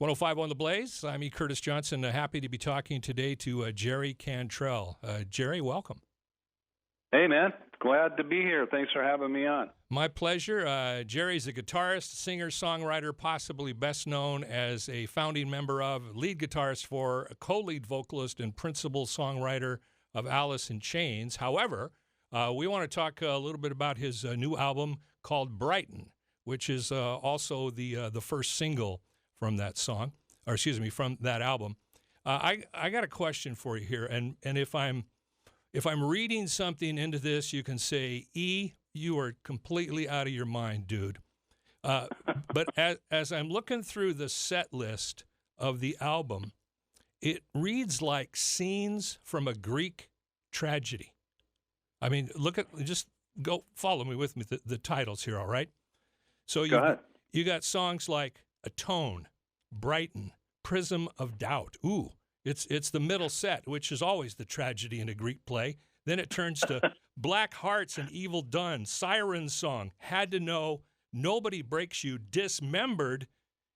105 on the Blaze. I'm E. Curtis Johnson. Happy to be talking today to Jerry Cantrell. Jerry, welcome. Hey, man. Glad to be here. Thanks for having me on. My pleasure. Jerry's a guitarist, singer, songwriter, possibly best known as a founding member of, lead guitarist for, a co-lead vocalist and principal songwriter of Alice in Chains. However, we want to talk a little bit about his new album called Brighten, which is also the first single from that song, or excuse me, from that album. I got a question for you here, and if I'm reading something into this, you can say, E, you are completely out of your mind, dude. But as I'm looking through the set list of the album, it reads like scenes from a Greek tragedy. I mean, just go follow me with me, the titles here, all right? So you got songs like Atone, Brighten, Prism of Doubt. Ooh, it's the middle set, which is always the tragedy in a Greek play. Then it turns to Black Hearts and Evil Done, Siren Song, Had to Know, Nobody Breaks You, Dismembered,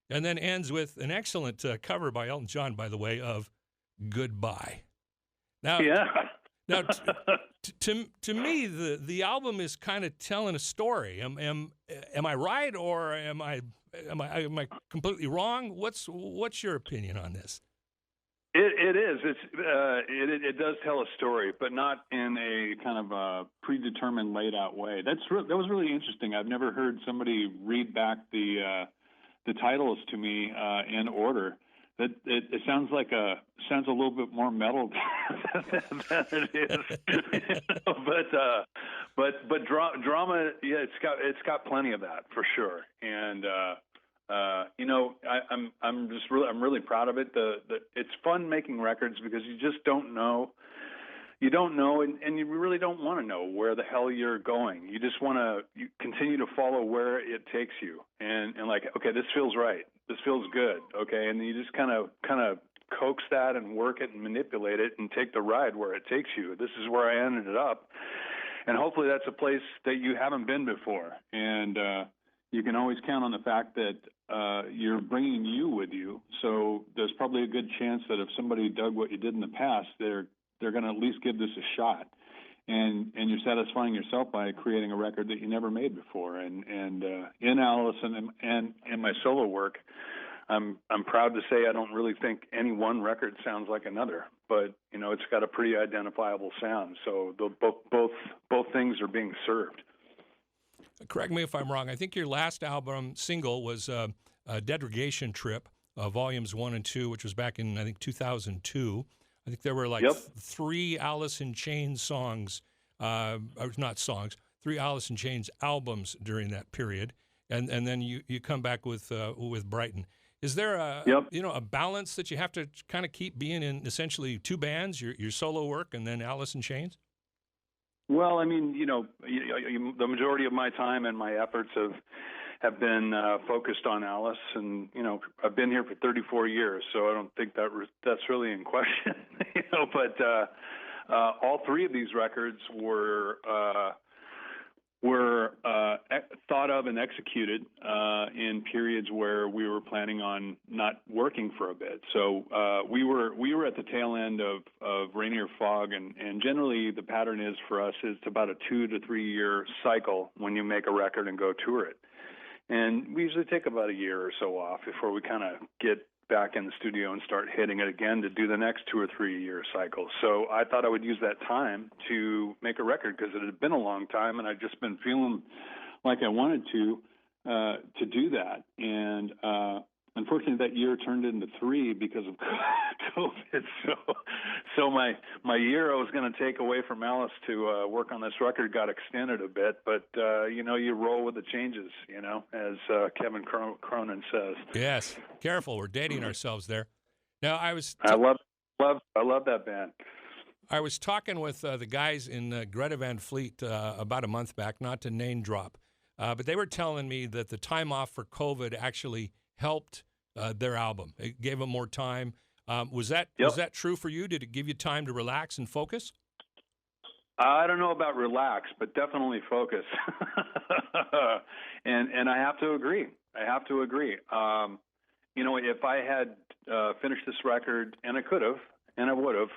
and then ends with an excellent cover by Elton John, by the way, of Goodbye. Now, now to me, the album is kind of telling a story. Am I right, or am I completely wrong? What's your opinion on this? It is. It does tell a story, but not in a kind of a predetermined, laid out way. That was really interesting. I've never heard somebody read back the titles to me in order. That it sounds a little bit more metal than it is. But drama, yeah, it's got plenty of that for sure. And I'm really proud of it. It's fun making records because you just don't know. You don't know, and you really don't want to know where the hell you're going. You just want to continue to follow where it takes you, and like, okay, this feels right. This feels good. Okay, and you just kind of coax that and work it and manipulate it and take the ride where it takes you. This is where I ended up, and hopefully that's a place that you haven't been before. And you can always count on the fact that you're bringing you with you. So there's probably a good chance that if somebody dug what you did in the past, they're going to at least give this a shot. And you're satisfying yourself by creating a record that you never made before. And in Alice and in my solo work, I'm proud to say I don't really think any one record sounds like another, but it's got a pretty identifiable sound. So both things are being served. Correct me if I'm wrong. I think your last album single was a Degradation Trip, Volumes 1 and 2, which was back in, I think, 2002. I think there were like three Alice in Chains songs, or not songs, three Alice in Chains albums during that period, and then you come back with Brighten. Is there a balance that you have to kind of keep being in essentially two bands, your solo work and then Alice in Chains? Well, I mean, the majority of my time and my efforts have been focused on Alice, and I've been here for 34 years, so I don't think that's really in question. But all three of these records were thought of and executed in periods where we were planning on not working for a bit. So we were at the tail end of Rainier Fog, and generally the pattern is for us it's about a 2 to 3 year cycle when you make a record and go tour it. And we usually take about a year or so off before we kind of get back in the studio and start hitting it again to do the next 2 or 3 year cycle. So I thought I would use that time to make a record because it had been a long time and I'd just been feeling like I wanted to do that. And unfortunately, that year turned into 3 because of COVID. So my year I was going to take away from Alice to work on this record got extended a bit. But you roll with the changes, as Kevin Cronin says. Yes, careful. We're dating ourselves there. Now I love that band. I was talking with the guys in Greta Van Fleet about a month back, not to name drop, but they were telling me that the time off for COVID actually helped their album. It gave them more time. Was that true for you? Did it give you time to relax and focus? I don't know about relax, but definitely focus. and I have to agree. if I had finished this record, and I could have, and I would have,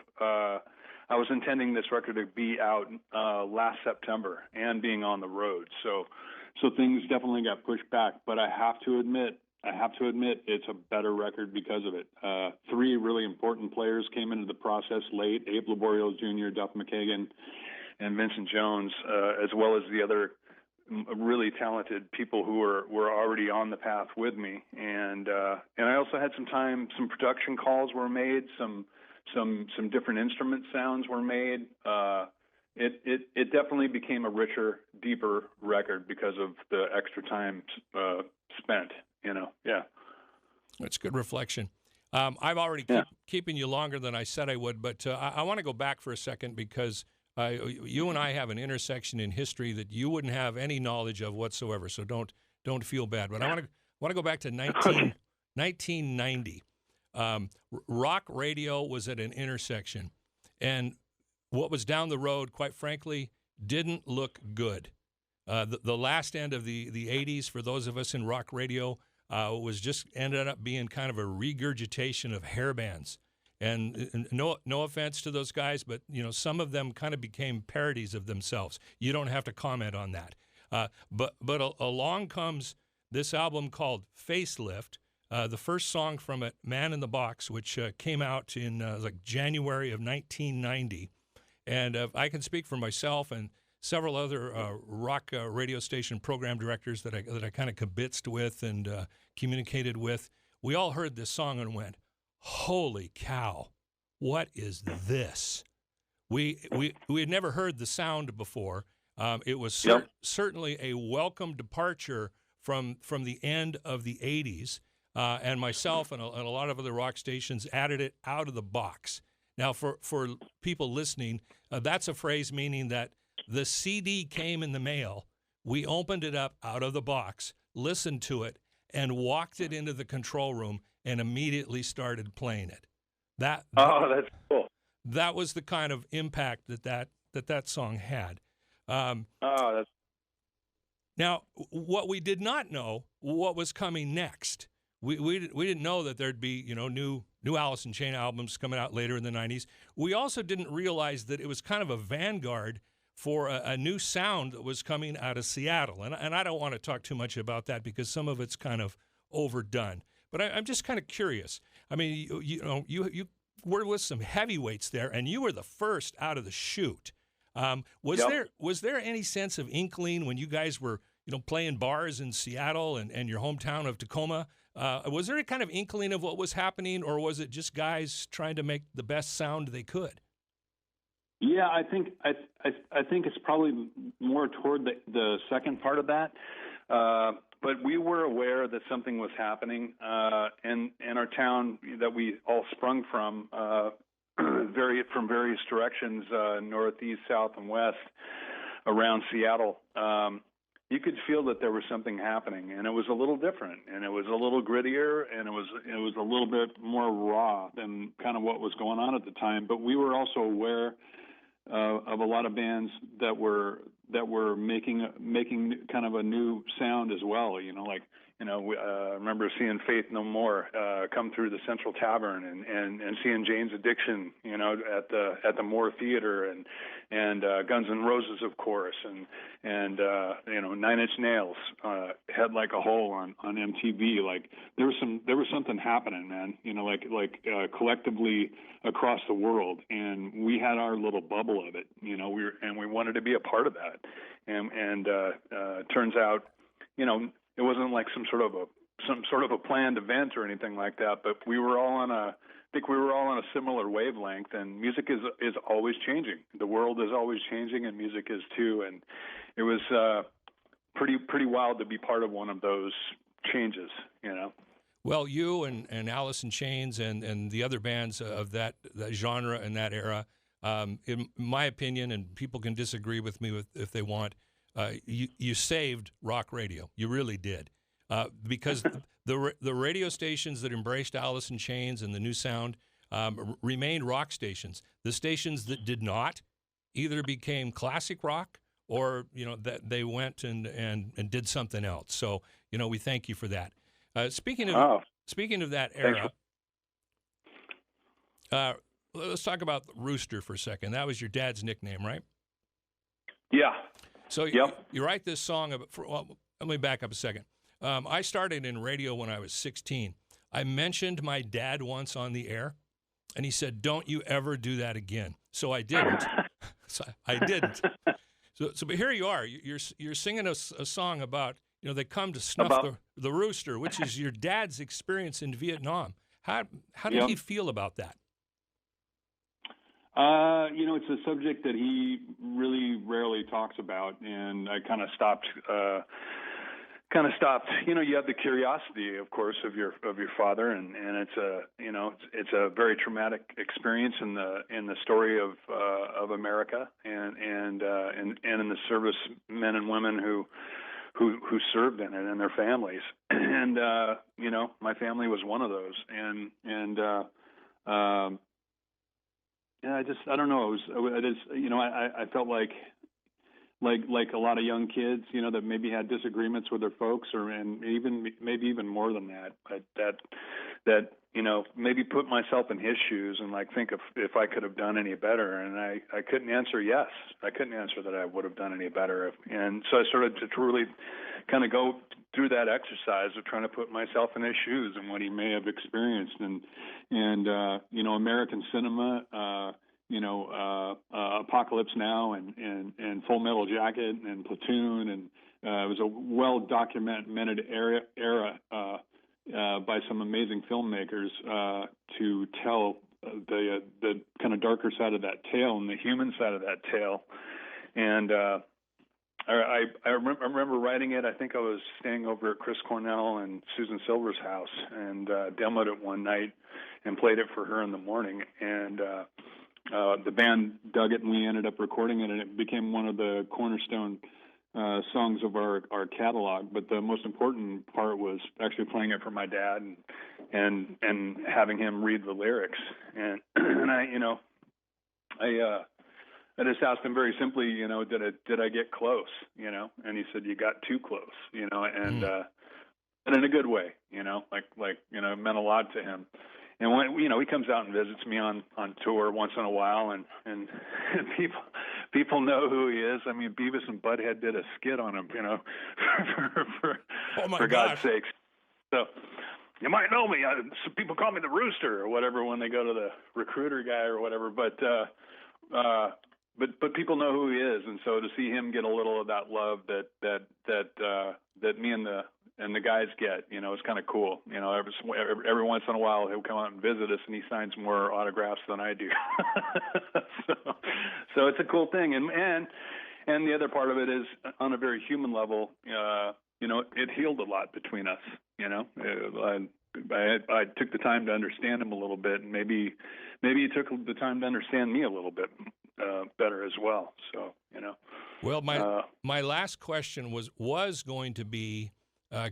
I was intending this record to be out last September and being on the road. So things definitely got pushed back. But I have to admit, it's a better record because of it. 3 really important players came into the process late: Abe Laboriel Jr., Duff McKagan, and Vincent Jones, as well as the other really talented people who were already on the path with me. And I also had some production calls were made, some different instrument sounds were made. It definitely became a richer, deeper record because of the extra time spent. Yeah. That's good reflection. I'm already keeping you longer than I said I would, but I want to go back for a second because you and I have an intersection in history that you wouldn't have any knowledge of whatsoever. So don't feel bad. But I want to go back to 1990. Rock radio was at an intersection, and what was down the road, quite frankly, didn't look good. The last end of the 80s, for those of us in rock radio, was just ended up being kind of a regurgitation of hair bands. And no offense to those guys, but some of them kind of became parodies of themselves. You don't have to comment on that. But along comes this album called Facelift. The first song from it, Man in the Box, which came out in January of 1990. And I can speak for myself and several other rock radio station program directors that I kind of kibitzed with and communicated with. We all heard this song and went, "Holy cow, what is this?" We had never heard the sound before. It was certainly a welcome departure from the end of the 80s. And myself and a lot of other rock stations added it out of the box. Now, for people listening, that's a phrase meaning that the CD came in the mail, we opened it up out of the box, listened to it, and walked it into the control room and immediately started playing it. That's cool. That was the kind of impact that song had. That's... Now, what we did not know, what was coming next. We didn't know that there'd be new Alice in Chains albums coming out later in the 90s. We also didn't realize that it was kind of a vanguard for a new sound that was coming out of Seattle. And I don't want to talk too much about that because some of it's kind of overdone. But I'm just kind of curious. I mean, you were with some heavyweights there, and you were the first out of the chute. Was there any sense of inkling when you guys were playing bars in Seattle and your hometown of Tacoma? Was there a kind of inkling of what was happening, or was it just guys trying to make the best sound they could? Yeah, I think it's probably more toward the second part of that. But we were aware that something was happening, and our town that we all sprung from, from various directions, northeast, south, and west, around Seattle. You could feel that there was something happening, and it was a little different, and it was a little grittier, and it was a little bit more raw than kind of what was going on at the time. But we were also aware of a lot of bands that were making kind of a new sound as well. I remember seeing Faith No More come through the Central Tavern, and seeing Jane's Addiction, at the Moore Theater, and Guns N' Roses, of course, and 9 Inch Nails, Head Like a Hole on MTV. Like there was something happening, man. Collectively across the world, and we had our little bubble of it. We wanted to be a part of that, and turns out, it wasn't like some sort of a planned event or anything like that, but we were all on a similar wavelength, and music is always changing. The world is always changing, and music is too. And it was pretty wild to be part of one of those changes, Well, you and Alice in Chains and the other bands of that genre and that era, in my opinion, and people can disagree with me if they want, you saved rock radio. You really did. Because the radio stations that embraced Alice in Chains and the new sound remained rock stations. The stations that did not either became classic rock or that they went and did something else. So we thank you for that. Speaking Speaking of that era, let's talk about Rooster for a second. That was your dad's nickname, right? Yeah. So Yep. you write this song. Let me back up a second. I started in radio when I was 16. I mentioned my dad once on the air, and he said, "Don't you ever do that again." So I didn't. So, but here you are. You're singing a song about, they come to snuff the rooster, which is your dad's experience in Vietnam. How did he feel about that? It's a subject that he really rarely talks about, and I kind of stopped. You have the curiosity, of course, of your father, and it's a very traumatic experience in the story of America, and in the service men and women who served in it and their families, and my family was one of those, I don't know. I felt like a lot of young kids, that maybe had disagreements with their folks, and maybe even more than that, but that maybe put myself in his shoes and think if I could have done any better, and I couldn't answer yes. I couldn't answer that I would have done any better, and so I started to truly kind of go through that exercise of trying to put myself in his shoes and what he may have experienced, and American cinema, Apocalypse Now and Full Metal Jacket and Platoon, and it was a well-documented era by some amazing filmmakers to tell the kind of darker side of that tale and the human side of that tale. And I remember writing it. I think I was staying over at Chris Cornell and Susan Silver's house, and demoed it one night and played it for her in the morning. And the band dug it, and we ended up recording it, and it became one of the cornerstone songs of our catalog. But the most important part was actually playing it for my dad and having him read the lyrics. And I just asked him very simply, did I get close, and he said, "You got too close," and in a good way, it meant a lot to him. And when he comes out and visits me on tour once in a while, and people know who he is. I mean, Beavis and Butthead did a skit on him, for God's sakes. So you might know me. Some people call me the Rooster or whatever when they go to the recruiter guy or whatever. But people know who he is, and so to see him get a little of that love that me and the guys get, it's kind of cool. Every once in a while he'll come out and visit us, and he signs more autographs than I do. so it's a cool thing, and the other part of it is on a very human level. It healed a lot between us. I took the time to understand him a little bit, and maybe he took the time to understand me a little bit better as well. So Well, my last question was going to be,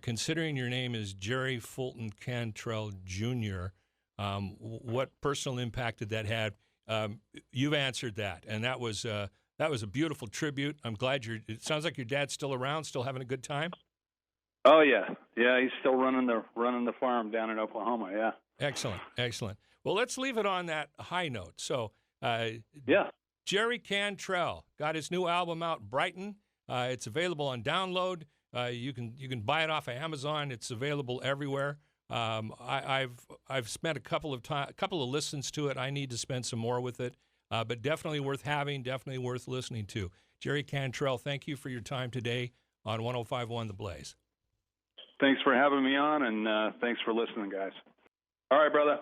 considering your name is Jerry Fulton Cantrell Jr., what personal impact did that have? You've answered that, and that was a beautiful tribute. I'm glad it sounds like your dad's still around, still having a good time. Oh yeah, he's still running the farm down in Oklahoma. Yeah. Excellent. Well, let's leave it on that high note. So, Jerry Cantrell got his new album out, Brighten. It's available on download. You can buy it off of Amazon. It's available everywhere. I've spent a couple of listens to it. I need to spend some more with it, but definitely worth having, definitely worth listening to. Jerry Cantrell, thank you for your time today on 105.1 The Blaze. Thanks for having me on, and thanks for listening, guys. All right, brother.